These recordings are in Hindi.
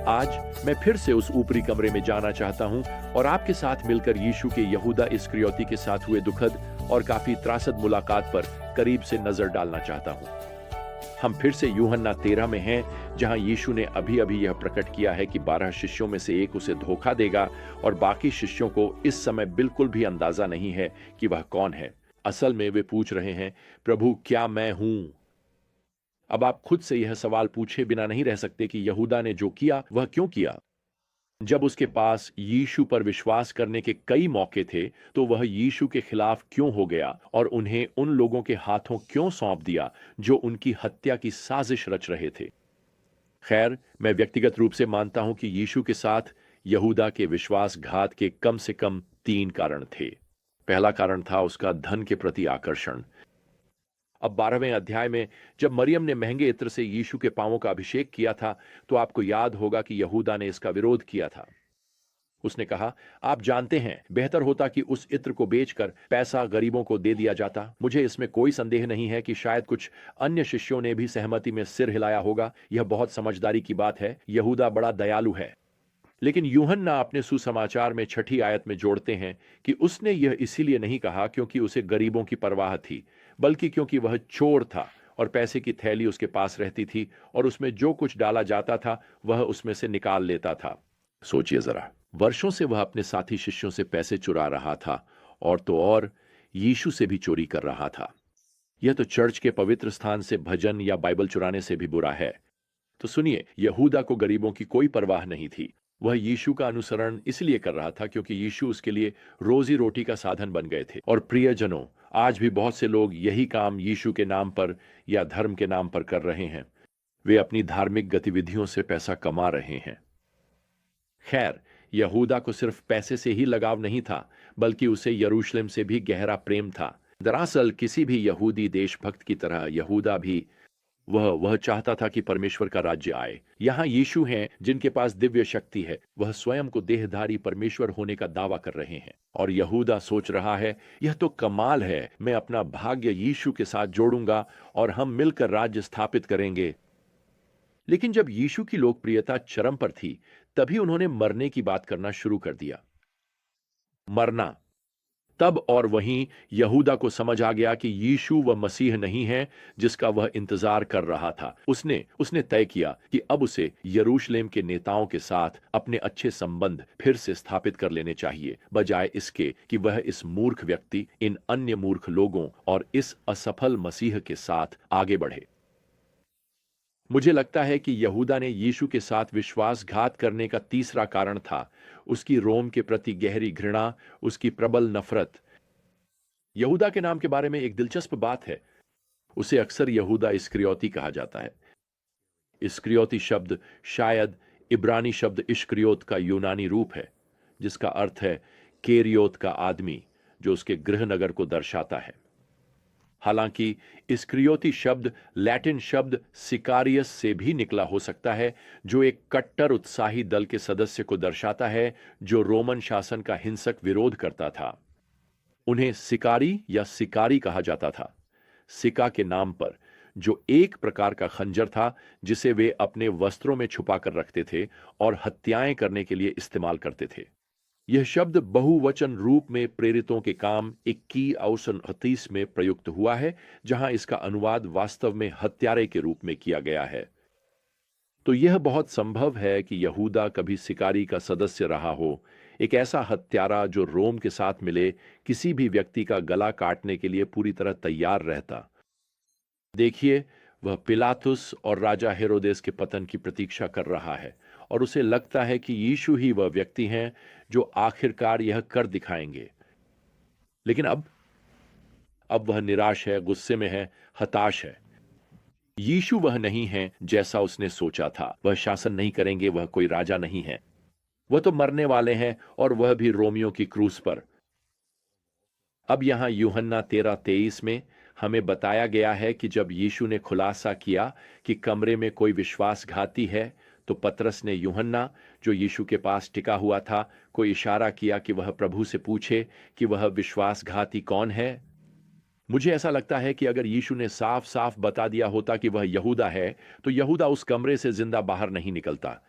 आज मैं फिर से उस ऊपरी कमरे में जाना चाहता हूं और आपके साथ मिलकर यीशु के यहूदा इस्करियोती के साथ हुए दुखद और काफी त्रासद मुलाकात पर करीब से नजर डालना चाहता हूं। हम फिर से यूहन्ना 13 में हैं, जहां यीशु ने अभी अभी यह प्रकट किया है कि 12 शिष्यों में से एक उसे धोखा देगा और बाकी शिष्यों को इस समय बिल्कुल भी अंदाजा नहीं है कि वह कौन है। असल में वे पूछ रहे हैं, प्रभु क्या मैं हूं? अब आप खुद से यह सवाल पूछे बिना नहीं रह सकते कि यहूदा ने जो किया वह क्यों किया। जब उसके पास यीशु पर विश्वास करने के कई मौके थे, तो वह यीशु के खिलाफ क्यों हो गया और उन्हें उन लोगों के हाथों क्यों सौंप दिया जो उनकी हत्या की साजिश रच रहे थे। खैर, मैं व्यक्तिगत रूप से मानता हूं कि यीशु के साथ यहूदा के विश्वासघात के कम से कम 3 कारण थे। पहला कारण था उसका धन के प्रति आकर्षण। अब 12वें अध्याय में जब मरियम ने महंगे इत्र से यीशु के पांवों का अभिषेक किया था, तो आपको याद होगा कि यहूदा ने इसका विरोध किया था। उसने कहा, आप जानते हैं, बेहतर होता कि उस इत्र को बेचकर पैसा गरीबों को दे दिया जाता। मुझे इसमें कोई संदेह नहीं है कि शायद कुछ अन्य शिष्यों ने भी सहमति में सिर हिलाया होगा। यह बहुत समझदारी की बात है। यहूदा बड़ा दयालु है। लेकिन यूहन्ना अपने सुसमाचार में 6ठी आयत में जोड़ते हैं कि उसने यह इसीलिए नहीं कहा क्योंकि उसे गरीबों की परवाह थी, बल्कि क्योंकि वह चोर था और पैसे की थैली उसके पास रहती थी और उसमें जो कुछ डाला जाता था वह उसमें से निकाल लेता था। सोचिए जरा, वर्षों से वह अपने साथी शिष्यों से पैसे चुरा रहा था और तो और यीशु से भी चोरी कर रहा था। यह तो चर्च के पवित्र स्थान से भजन या बाइबल चुराने से भी बुरा है। तो सुनिए, यहूदा को गरीबों की कोई परवाह नहीं थी। वह यीशु का अनुसरण इसलिए कर रहा था क्योंकि यीशु उसके लिए रोजी रोटी का साधन बन गए थे। और प्रियजनों, आज भी बहुत से लोग यही काम यीशु के नाम पर या धर्म के नाम पर कर रहे हैं। वे अपनी धार्मिक गतिविधियों से पैसा कमा रहे हैं। खैर, यहूदा को सिर्फ पैसे से ही लगाव नहीं था, बल्कि उसे यरूशलेम से भी गहरा प्रेम था। दरअसल किसी भी यहूदी देशभक्त की तरह यहूदा भी वह चाहता था कि परमेश्वर का राज्य आए। यहां यीशु हैं जिनके पास दिव्य शक्ति है। वह स्वयं को देहधारी परमेश्वर होने का दावा कर रहे हैं और यहूदा सोच रहा है, यह तो कमाल है। मैं अपना भाग्य यीशु के साथ जोड़ूंगा और हम मिलकर राज्य स्थापित करेंगे। लेकिन जब यीशु की लोकप्रियता चरम पर थी, तभी उन्होंने मरने की बात करना शुरू कर दिया। मरना। तब और वहीं यहूदा को समझ आ गया कि यीशु वह मसीह नहीं है जिसका वह इंतजार कर रहा था। उसने तय किया कि अब उसे यरूशलेम के नेताओं के साथ अपने अच्छे संबंध फिर से स्थापित कर लेने चाहिए, बजाय इसके कि वह इस मूर्ख व्यक्ति, इन अन्य मूर्ख लोगों और इस असफल मसीह के साथ आगे बढ़े। मुझे लगता है कि यहूदा ने यीशु के साथ विश्वासघात करने का तीसरा कारण था उसकी रोम के प्रति गहरी घृणा, उसकी प्रबल नफरत। यहूदा के नाम के बारे में एक दिलचस्प बात है। उसे अक्सर यहूदा इस्करियोती कहा जाता है। इस्करियोती शब्द शायद इब्रानी शब्द इश्करियोत का यूनानी रूप है, जिसका अर्थ है केरियोत का आदमी, जो उसके गृहनगर को दर्शाता है। हालांकि इस्करियोती शब्द लैटिन शब्द सिकारियस से भी निकला हो सकता है, जो एक कट्टर उत्साही दल के सदस्य को दर्शाता है जो रोमन शासन का हिंसक विरोध करता था। उन्हें सिकारी या सिकारी कहा जाता था, सिका के नाम पर, जो एक प्रकार का खंजर था जिसे वे अपने वस्त्रों में छुपा कर रखते थे और हत्याएं करने के लिए इस्तेमाल करते थे। यह शब्द बहुवचन रूप में प्रेरितों के काम 21 में प्रयुक्त हुआ है, जहां इसका अनुवाद वास्तव में हत्यारे के रूप में किया गया है। तो यह बहुत संभव है कि यहूदा कभी सिकारी का सदस्य रहा हो, एक ऐसा हत्यारा जो रोम के साथ मिले किसी भी व्यक्ति का गला काटने के लिए पूरी तरह तैयार रहता। देखिए, वह पिलातुस और राजा हेरोदेस के पतन की प्रतीक्षा कर रहा है और उसे लगता है कि यीशु ही वह व्यक्ति हैं जो आखिरकार यह कर दिखाएंगे। लेकिन अब वह निराश है, गुस्से में है, हताश है। यीशु वह नहीं है जैसा उसने सोचा था। वह शासन नहीं करेंगे, वह कोई राजा नहीं है। वह तो मरने वाले हैं, और वह भी रोमियो की क्रूस पर। अब यहां यूहन्ना 13:23 में हमें बताया गया है कि जब यीशु ने खुलासा किया कि कमरे में कोई विश्वासघाती है, तो पतरस ने यूहन्ना, जो यीशु के पास टिका हुआ था, को इशारा किया कि वह प्रभु से पूछे कि वह विश्वासघाती कौन है। मुझे ऐसा लगता है कि अगर यीशु ने साफ साफ बता दिया होता कि वह यहूदा है, तो यहूदा उस कमरे से जिंदा बाहर नहीं निकलता।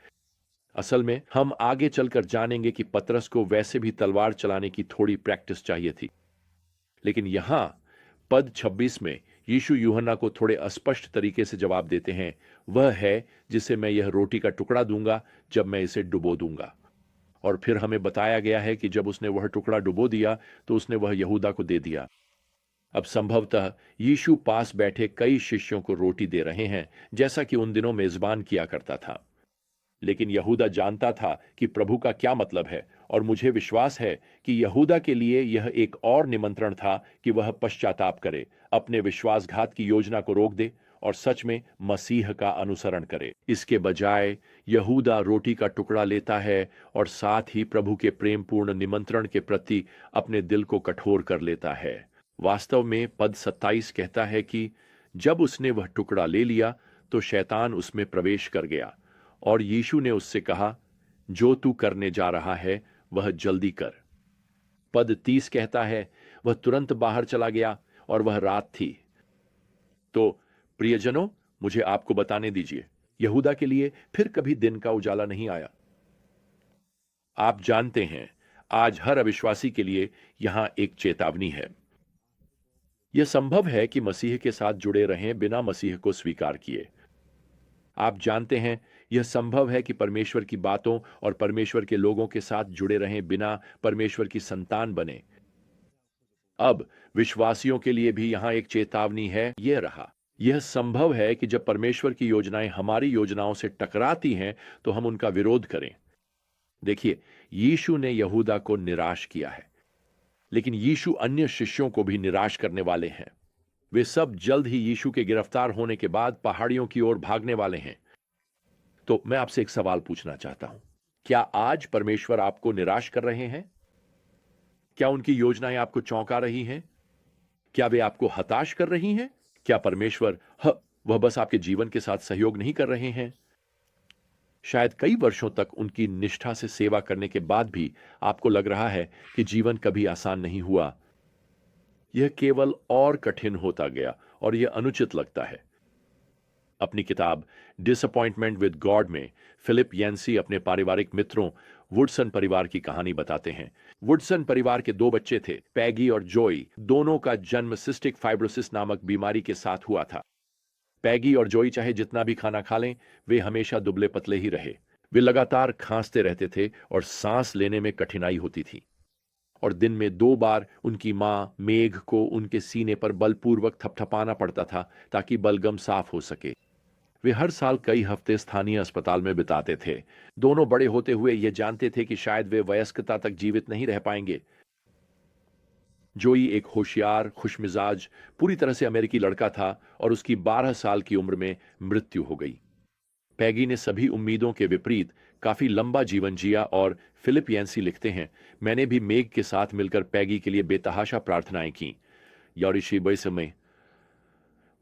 असल में हम आगे चलकर जानेंगे कि पतरस को वैसे भी तलवार चलाने की थोड़ी प्रैक्टिस चाहिए थी। लेकिन यहां पद 26 में यीशु यूहन्ना को थोड़े अस्पष्ट तरीके से जवाब देते हैं। वह है जिसे मैं यह रोटी का टुकड़ा दूंगा जब मैं इसे डुबो दूंगा। और फिर हमें बताया गया है कि जब उसने वह टुकड़ा डुबो दिया तो उसने वह यहूदा को दे दिया। अब संभवतः यीशु पास बैठे कई शिष्यों को रोटी दे रहे हैं, जैसा कि उन दिनों मेजबान किया करता था। लेकिन यहूदा जानता था कि प्रभु का क्या मतलब है, और मुझे विश्वास है कि यहूदा के लिए यह एक और निमंत्रण था कि वह पश्चाताप करे, अपने विश्वासघात की योजना को रोक दे और सच में मसीह का अनुसरण करे। इसके बजाय यहूदा रोटी का टुकड़ा लेता है और साथ ही प्रभु के प्रेमपूर्ण निमंत्रण के प्रति अपने दिल को कठोर कर लेता है। वास्तव में पद 27 कहता है कि जब उसने वह टुकड़ा ले लिया तो शैतान उसमें प्रवेश कर गया और यीशु ने उससे कहा, जो तू करने जा रहा है वह जल्दी कर। पद 30 कहता है, वह तुरंत बाहर चला गया और वह रात थी। तो प्रियजनों, मुझे आपको बताने दीजिए, यहूदा के लिए फिर कभी दिन का उजाला नहीं आया। आप जानते हैं, आज हर अविश्वासी के लिए यहां एक चेतावनी है। यह संभव है कि मसीह के साथ जुड़े रहें बिना मसीह को स्वीकार किए। आप जानते हैं, यह संभव है कि परमेश्वर की बातों और परमेश्वर के लोगों के साथ जुड़े रहें बिना परमेश्वर की संतान बने। अब विश्वासियों के लिए भी यहां एक चेतावनी है। यह संभव है कि जब परमेश्वर की योजनाएं हमारी योजनाओं से टकराती हैं तो हम उनका विरोध करें। देखिए, यीशु ने यहूदा को निराश किया है, लेकिन यीशु अन्य शिष्यों को भी निराश करने वाले हैं। वे सब जल्द ही यीशु के गिरफ्तार होने के बाद पहाड़ियों की ओर भागने वाले हैं। तो मैं आपसे एक सवाल पूछना चाहता हूं, क्या आज परमेश्वर आपको निराश कर रहे हैं? क्या उनकी योजनाएं आपको चौंका रही हैं? क्या वे आपको हताश कर रही हैं? क्या परमेश्वर वह बस आपके जीवन के साथ सहयोग नहीं कर रहे हैं? शायद कई वर्षों तक उनकी निष्ठा से सेवा करने के बाद भी आपको लग रहा है कि जीवन कभी आसान नहीं हुआ। यह केवल और कठिन होता गया और यह अनुचित लगता है। अपनी किताब डिसअपॉइंटमेंट विद गॉड में फिलिप यांसी अपने पारिवारिक मित्रों वुडसन परिवार की कहानी बताते हैं। वुडसन परिवार के दो बच्चे थे, पैगी और जोई। दोनों का जन्म सिस्टिक फाइब्रोसिस नामक बीमारी के साथ हुआ था। पैगी और जोई चाहे जितना भी खाना खा लें, वे हमेशा दुबले पतले ही रहे। वे लगातार खांसते रहते थे और सांस लेने में कठिनाई होती थी। और दिन में 2 बार उनकी मां मेघ को उनके सीने पर बलपूर्वक थपथपाना पड़ता था ताकि बलगम साफ हो सके। वे हर साल कई हफ्ते स्थानीय अस्पताल में बिताते थे। दोनों बड़े होते हुए ये जानते थे कि शायद वे वयस्कता तक जीवित नहीं रह पाएंगे। जोई एक होशियार, खुशमिजाज, पूरी तरह से अमेरिकी लड़का था और उसकी 12 साल की उम्र में मृत्यु हो गई। पैगी ने सभी उम्मीदों के विपरीत काफी लंबा जीवन जिया और फिलिप यांसी लिखते हैं, मैंने भी मेघ के साथ मिलकर पैगी के लिए बेतहाशा प्रार्थनाएं की। यॉरिशी समय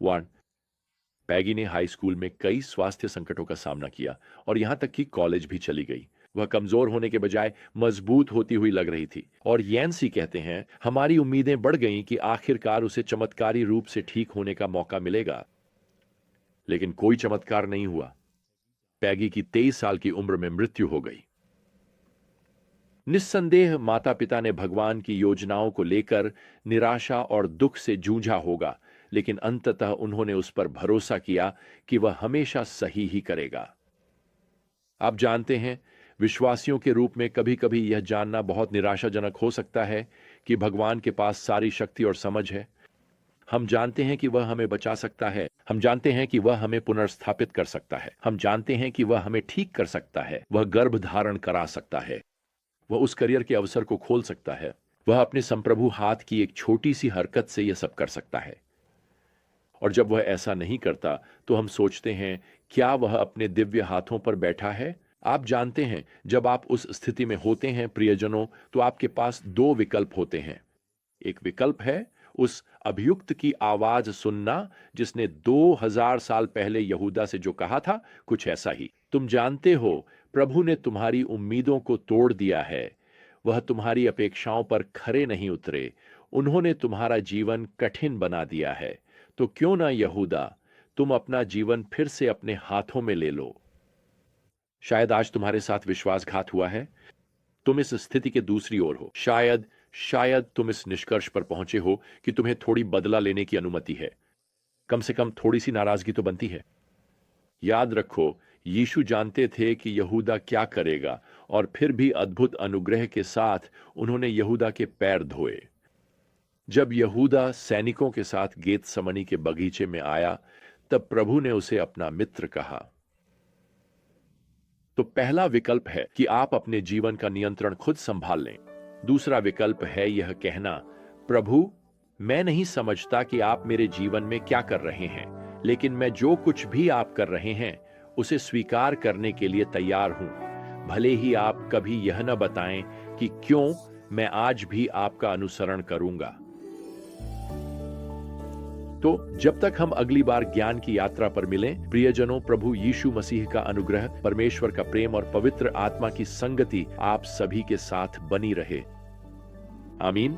वन पैगी ने हाई स्कूल में कई स्वास्थ्य संकटों का सामना किया और यहां तक कि कॉलेज भी चली गई। वह कमजोर होने के बजाय मजबूत होती हुई लग रही थी और यैंसी कहते हैं, हमारी उम्मीदें बढ़ गईं कि आखिरकार उसे चमत्कारी रूप से ठीक होने का मौका मिलेगा। लेकिन कोई चमत्कार नहीं हुआ। पैगी की 23 साल की उम्र में मृत्यु हो गई। निस्संदेह माता पिता ने भगवान की योजनाओं को लेकर निराशा और दुख से जूझा होगा, लेकिन अंततः उन्होंने उस पर भरोसा किया कि वह हमेशा सही ही करेगा। आप जानते हैं, विश्वासियों के रूप में कभी कभी यह जानना बहुत निराशाजनक हो सकता है कि भगवान के पास सारी शक्ति और समझ है। हम जानते हैं कि वह हमें बचा सकता है, हम जानते हैं कि वह हमें पुनर्स्थापित कर सकता है, हम जानते हैं कि वह हमें ठीक कर सकता है, वह गर्भ धारण करा सकता है, वह उस करियर के अवसर को खोल सकता है, वह अपने संप्रभु हाथ की एक छोटी सी हरकत से यह सब कर सकता है। और जब वह ऐसा नहीं करता तो हम सोचते हैं, क्या वह अपने दिव्य हाथों पर बैठा है? आप जानते हैं, जब आप उस स्थिति में होते हैं प्रियजनों, तो आपके पास 2 विकल्प होते हैं। एक विकल्प है उस अभियुक्त की आवाज सुनना जिसने 2000 साल पहले यहूदा से जो कहा था, कुछ ऐसा ही, तुम जानते हो, प्रभु ने तुम्हारी उम्मीदों को तोड़ दिया है, वह तुम्हारी अपेक्षाओं पर खरे नहीं उतरे, उन्होंने तुम्हारा जीवन कठिन बना दिया है। तो क्यों ना यहूदा, तुम अपना जीवन फिर से अपने हाथों में ले लो। शायद आज तुम्हारे साथ विश्वासघात हुआ है। तुम इस स्थिति के दूसरी ओर हो। शायद शायद तुम इस निष्कर्ष पर पहुंचे हो कि तुम्हें थोड़ी बदला लेने की अनुमति है। कम से कम थोड़ी सी नाराजगी तो बनती है। याद रखो, यीशु जानते थे कि यहूदा क्या करेगा, और फिर भी अद्भुत अनुग्रह के साथ उन्होंने यहूदा के पैर धोए। जब यहूदा सैनिकों के साथ गेतसमनी के बगीचे में आया, तब प्रभु ने उसे अपना मित्र कहा। तो पहला विकल्प है कि आप अपने जीवन का नियंत्रण खुद संभाल लें। दूसरा विकल्प है यह कहना, प्रभु, मैं नहीं समझता कि आप मेरे जीवन में क्या कर रहे हैं, लेकिन मैं जो कुछ भी आप कर रहे हैं उसे स्वीकार करने के लिए तैयार हूं, भले ही आप कभी यह न बताएं कि क्यों। मैं आज भी आपका अनुसरण करूंगा। तो जब तक हम अगली बार ज्ञान की यात्रा पर मिलें, प्रियजनों, प्रभु यीशु मसीह का अनुग्रह, परमेश्वर का प्रेम और पवित्र आत्मा की संगति आप सभी के साथ बनी रहे। आमीन।